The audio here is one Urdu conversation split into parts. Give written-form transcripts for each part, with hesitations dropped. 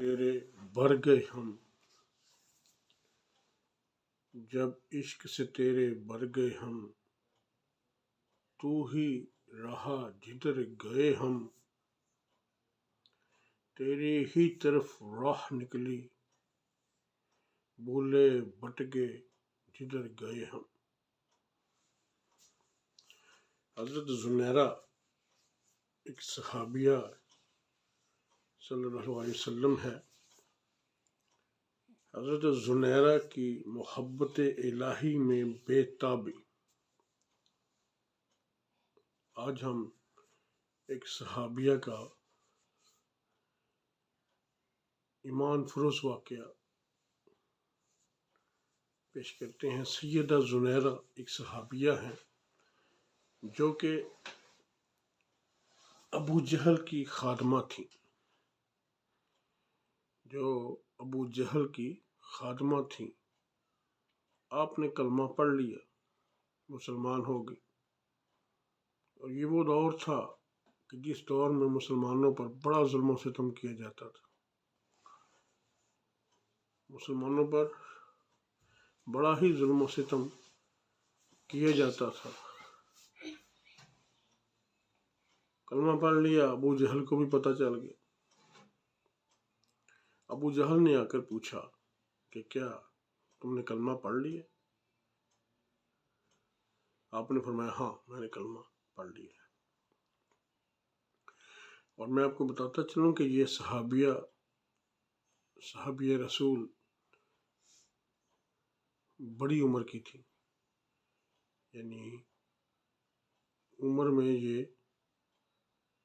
تیرے بھر گئے ہم، جب عشق سے تیرے بھر گئے ہم، تو ہی رہا جدھر گئے ہم، تیری ہی طرف راہ نکلی، بھولے بھٹکے جدھر گئے ہم۔ حضرت زنیرہ ایک صحابیہ صلی اللہ علیہ وسلم ہے۔ حضرت زنیرہ کی محبت الہی میں بے تابی۔ آج ہم ایک صحابیہ کا ایمان فروز واقعہ پیش کرتے ہیں۔ سیدہ زنیرہ ایک صحابیہ ہیں جو کہ ابو جہل کی خادمہ تھیں، آپ نے کلمہ پڑھ لیا، مسلمان ہو گئی۔ اور یہ وہ دور تھا کہ جس دور میں مسلمانوں پر بڑا ظلم و ستم کیا جاتا تھا، مسلمانوں پر بڑا ہی ظلم و ستم کیا جاتا تھا۔ کلمہ پڑھ لیا، ابو جہل کو بھی پتہ چل گیا۔ ابو جہل نے آ کر پوچھا کہ کیا تم نے کلمہ پڑھ لیا؟ آپ نے فرمایا ہاں، میں نے کلمہ پڑھ لیا ہے۔ اور میں آپ کو بتاتا چلوں کہ یہ صحابیہ رسول بڑی عمر کی تھی، یعنی عمر میں یہ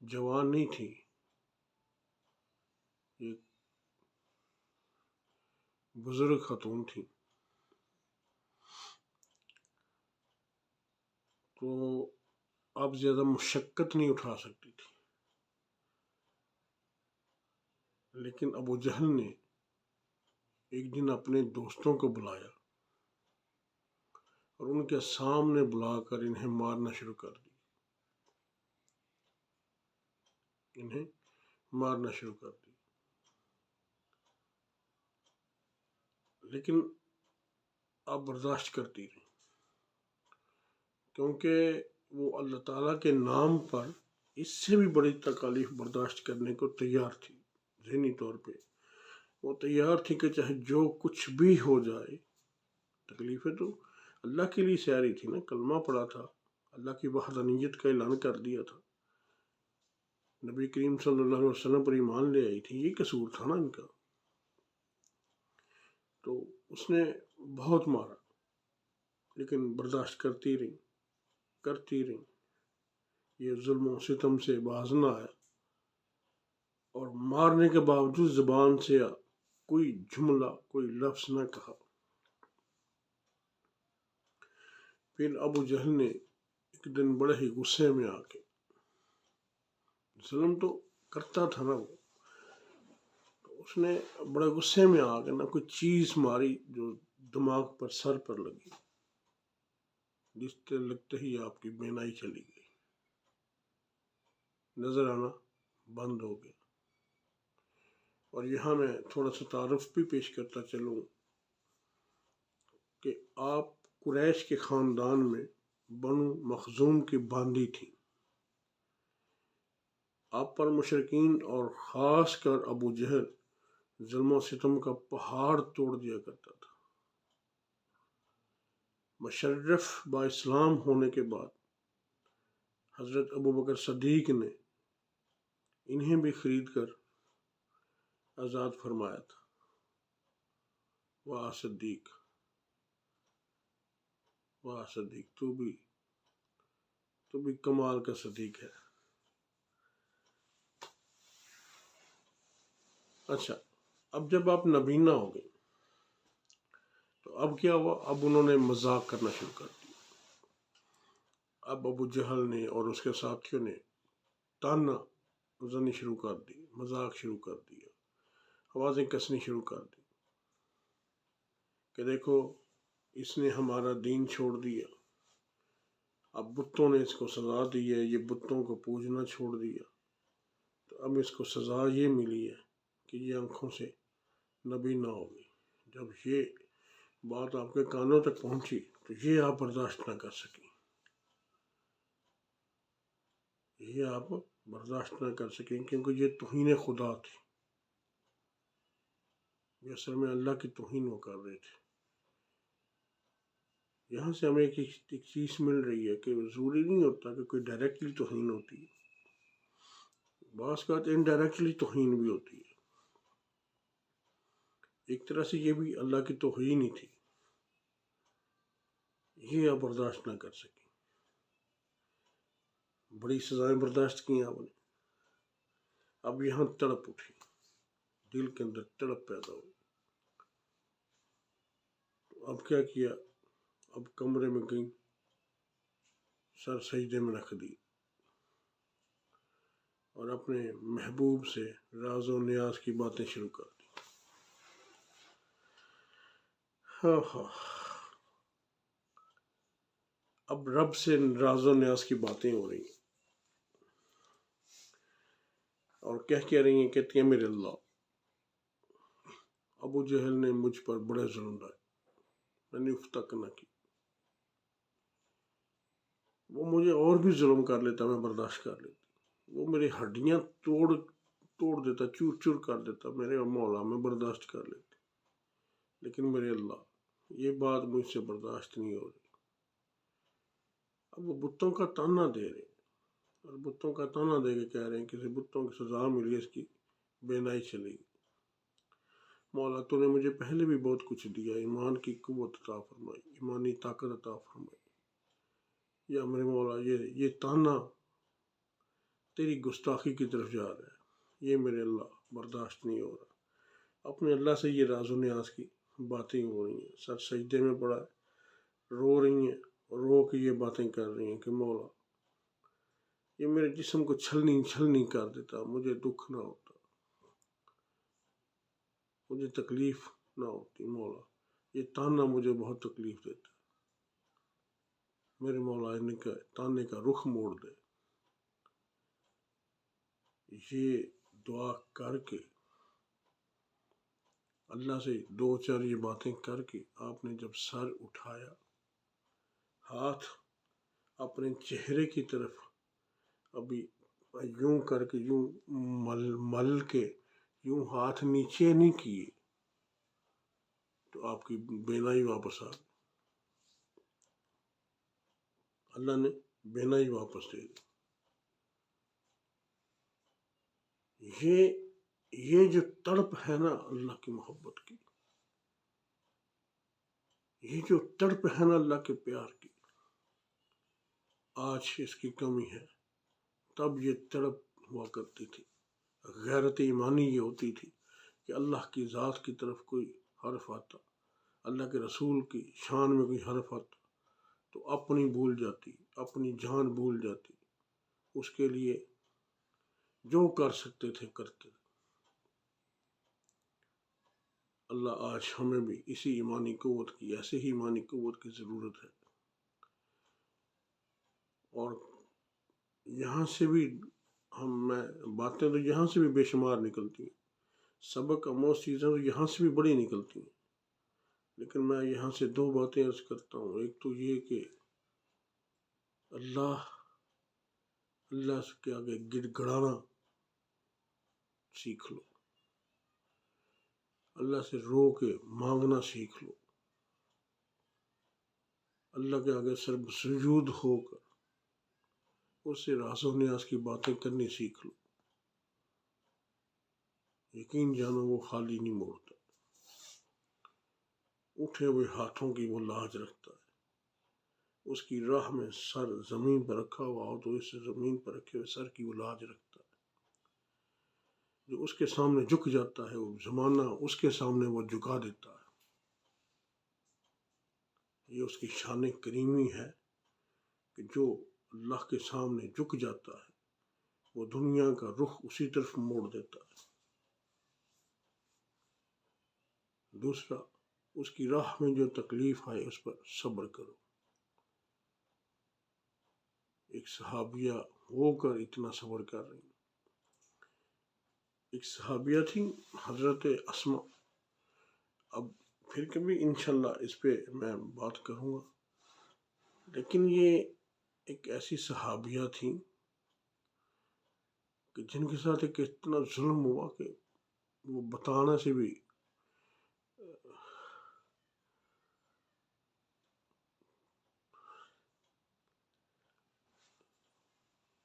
جوان نہیں تھی، یہ بزرگ خاتون تھی۔ تو آپ زیادہ مشقت نہیں اٹھا سکتی تھی، لیکن ابو جہل نے ایک دن اپنے دوستوں کو بلایا اور ان کے سامنے بلا کر انہیں مارنا شروع کر دیا۔ لیکن آپ برداشت کرتی رہی، کیونکہ وہ اللہ تعالیٰ کے نام پر اس سے بھی بڑی تکالیف برداشت کرنے کو تیار تھی۔ ذہنی طور پہ وہ تیار تھی کہ چاہے جو کچھ بھی ہو جائے، تکلیفیں تو اللہ کے لیے ساری تھی نا، کلمہ پڑا تھا، اللہ کی وحدانیت کا اعلان کر دیا تھا، نبی کریم صلی اللہ علیہ وسلم پر ایمان لے آئی تھی، یہ قصور تھا نا ان کا۔ تو اس نے بہت مارا، لیکن برداشت کرتی رہی۔ یہ ظلم و ستم سے باز نہ آیا، اور مارنے کے باوجود زبان سے کوئی جملہ، کوئی لفظ نہ کہا۔ پھر ابو جہل نے ایک دن بڑے ہی غصے میں آ کے، ظلم تو کرتا تھا نا وہ، تو اس نے بڑے غصے میں آ کے کوئی چیز ماری جو دماغ پر، سر پر لگی، جس سے لگتے ہی آپ کی بینائی چلی گئی، نظر آنا بند ہو گیا۔ اور یہاں میں تھوڑا سا تعارف بھی پیش کرتا چلوں کہ آپ قریش کے خاندان میں بنو مخزوم کی باندی تھی۔ آپ پر مشرکین اور خاص کر ابو جہل ظلم و ستم کا پہاڑ توڑ دیا کرتا تھا۔ مشرف با اسلام ہونے کے بعد حضرت ابوبکر صدیق نے انہیں بھی خرید کر آزاد فرمایا تھا۔ واہ صدیق، تو بھی کمال کا صدیق ہے۔ اچھا، اب جب آپ نبینا ہو گئے تو اب کیا ہوا؟ اب انہوں نے مذاق کرنا شروع کر دیا۔ اب ابو جہل نے اور اس کے ساتھیوں نے تانا زنی شروع کر دی، مذاق شروع کر دیا، آوازیں کسنی شروع کر دی کہ دیکھو اس نے ہمارا دین چھوڑ دیا، اب بتوں نے اس کو سزا دی ہے، یہ بتوں کو پوجنا چھوڑ دیا، تو اب اس کو سزا یہ ملی ہے کہ یہ آنکھوں سے نبی نہ ہوگی۔ جب یہ بات آپ کے کانوں تک پہنچی تو یہ آپ برداشت نہ کر سکیں، یہ آپ برداشت نہ کر سکیں، کیونکہ یہ توہین خدا تھی، یہ اصل میں اللہ کی توہین وہ کر رہے تھے۔ یہاں سے ہمیں ایک چیز مل رہی ہے کہ ضروری نہیں ہوتا کہ کوئی ڈائریکٹلی توہین ہوتی ہے، بعض اوقات انڈائریکٹلی توہین بھی ہوتی ہے۔ ایک طرح سے یہ بھی اللہ کی توہین ہی تھی، یہ آپ برداشت نہ کر سکیں، بڑی سزائیں برداشت کی آپ نے، اب یہاں تڑپ اٹھی، دل کے اندر تڑپ پیدا ہوئی، تو اب کیا کیا؟ اب کمرے میں گئی، سر سجدے میں رکھ دی اور اپنے محبوب سے راز و نیاز کی باتیں شروع کر دی۔ اب رب سے راز و نیاز کی باتیں ہو رہی ہیں، اور کہہ رہی ہیں، کہتی ہیں میرے اللہ، ابو جہل نے مجھ پر بڑے ظلم ڈھائے، میں نے اف تک نہ کی، وہ مجھے اور بھی ظلم کر لیتا، میں برداشت کر لیتی، وہ میری ہڈیاں توڑ دیتا، چور چور کر دیتا، میرے مولا میں برداشت کر لیتی، لیکن میرے اللہ یہ بات مجھ سے برداشت نہیں ہو رہی۔ اب وہ بتوں کا تانا دے رہے ہیں، اور بتوں کا تانا دے کے کہہ رہے ہیں کسی بتوں کی سزا ملی، اس کی بینائی چلے گی۔ مولا تو نے مجھے پہلے بھی بہت کچھ دیا، ایمان کی قوت عطا فرمائی، ایمانی طاقت عطا فرمائی، یا میرے مولا یہ تانا تیری گستاخی کی طرف جا رہا ہے، یہ میرے اللہ برداشت نہیں ہو رہا۔ اپنے اللہ سے یہ راز و نیاز کی باتیں ہو رہی ہیں، سر سجدے میں پڑا ہے، رو رہی ہیں، رو کے یہ باتیں کر رہی ہیں کہ مولا یہ میرے جسم کو چھلنی کر دیتا، مجھے دکھ نہ ہوتا، مجھے تکلیف نہ ہوتی، مولا یہ تانا مجھے بہت تکلیف دیتا، میرے مولا ان کا تانے کا رخ موڑ دے۔ یہ دعا کر کے اللہ سے دو چار یہ باتیں کر کے آپ نے جب سر اٹھایا، ہاتھ اپنے چہرے کی طرف ابھی یوں کر کے یوں مل کے یوں ہاتھ نیچے نہیں کیے تو آپ کی بینائی واپس آ گئی، اللہ نے بینائی واپس دے دی۔ یہ جو تڑپ ہے نا اللہ کی محبت کی، یہ جو تڑپ ہے نا اللہ کے پیار کی، آج اس کی کمی ہے، تب یہ تڑپ ہوا کرتی تھی۔ غیرت ایمانی یہ ہوتی تھی کہ اللہ کی ذات کی طرف کوئی حرف آتا، اللہ کے رسول کی شان میں کوئی حرف آتا تو اپنی بھول جاتی، اپنی جان بھول جاتی، اس کے لیے جو کر سکتے تھے کرتے تھے۔ اللہ آج ہمیں بھی اسی ایمانی قوت کی، ایسے ہی ایمانی قوت کی ضرورت ہے، اور یہاں سے بھی باتیں تو یہاں سے بھی بے شمار نکلتی ہیں، سبق اموز چیزیں تو یہاں سے بھی بڑی نکلتی ہیں، لیکن میں یہاں سے دو باتیں عرض کرتا ہوں۔ ایک تو یہ کہ اللہ کے آگے گڑ گڑانا سیکھ لو، اللہ سے رو کے مانگنا سیکھ لو، اللہ کے آگے سجود ہو کر اس سے راز و نیاز کی باتیں کرنی سیکھ لو، یقین جانو وہ خالی نہیں موڑتا، اٹھے ہوئے ہاتھوں کی وہ لاج رکھتا ہے، اس کی راہ میں سر زمین پر رکھا ہوا ہو تو اس زمین پر رکھے ہوئے سر کی وہ لاج رکھتا ہے، جو اس کے سامنے جھک جاتا ہے وہ زمانہ اس کے سامنے وہ جھکا دیتا ہے۔ یہ اس کی شان کریمی ہے کہ جو اللہ کے سامنے جھک جاتا ہے وہ دنیا کا رخ اسی طرف موڑ دیتا ہے۔ دوسرا، اس کی راہ میں جو تکلیف آئے اس پر صبر کرو۔ ایک صحابیہ ہو کر اتنا صبر کر رہی، ایک صحابیہ تھی حضرت اسما. اب پھر کبھی انشاءاللہ اس پہ میں بات کروں گا، لیکن یہ ایک ایسی صحابیہ تھی کہ جن کے ساتھ ایک اتنا ظلم ہوا کہ وہ بتانا سے بھی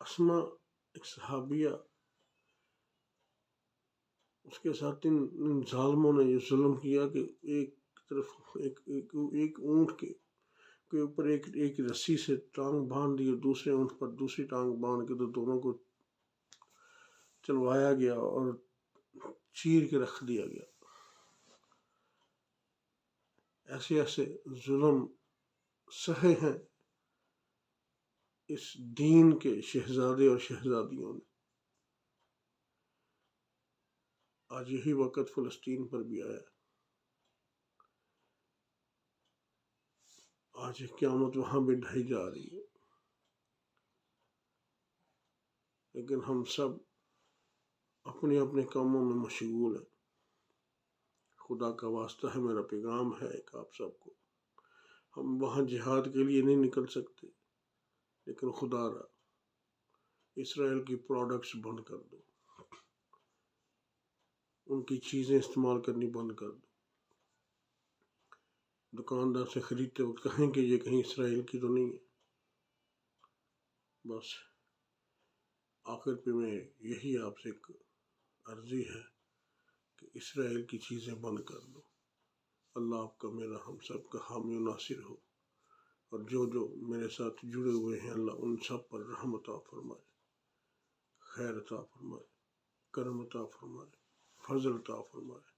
اسما ایک صحابیہ، اس کے ساتھ ان ظالموں نے یہ ظلم کیا کہ ایک طرف ایک اونٹ کے اوپر ایک رسی سے ٹانگ باندھ دی، دوسرے اونٹ پر دوسری ٹانگ باندھ کے تو دونوں کو چلوایا گیا اور چیر کے رکھ دیا گیا. ایسے ایسے ظلم سہے ہیں اس دین کے شہزادے اور شہزادیوں نے. آج یہی وقت فلسطین پر بھی آیا. آج قیامت وہاں بھی ڈھائی جا رہی ہے، لیکن ہم سب اپنے اپنے کاموں میں مشغول ہیں. خدا کا واسطہ ہے، میرا پیغام ہے ایک آپ سب کو، ہم وہاں جہاد کے لیے نہیں نکل سکتے، لیکن خدا را اسرائیل کی پروڈکٹس بند کر دو، ان کی چیزیں استعمال کرنی بند کر دو. دکاندار سے خریدتے وقت کہیں کہ یہ کہیں اسرائیل کی تو نہیں ہے. بس آخر پہ میں یہی آپ سے ایک عرضی ہے کہ اسرائیل کی چیزیں بند کر دو. اللہ آپ کا میرا ہم سب کا حامی و ناصر ہو، اور جو میرے ساتھ جڑے ہوئے ہیں اللہ ان سب پر رحمت عطا فرمائے، خیر عطا فرمائے، کرم عطا فرمائے، فضل عطا فرمائے.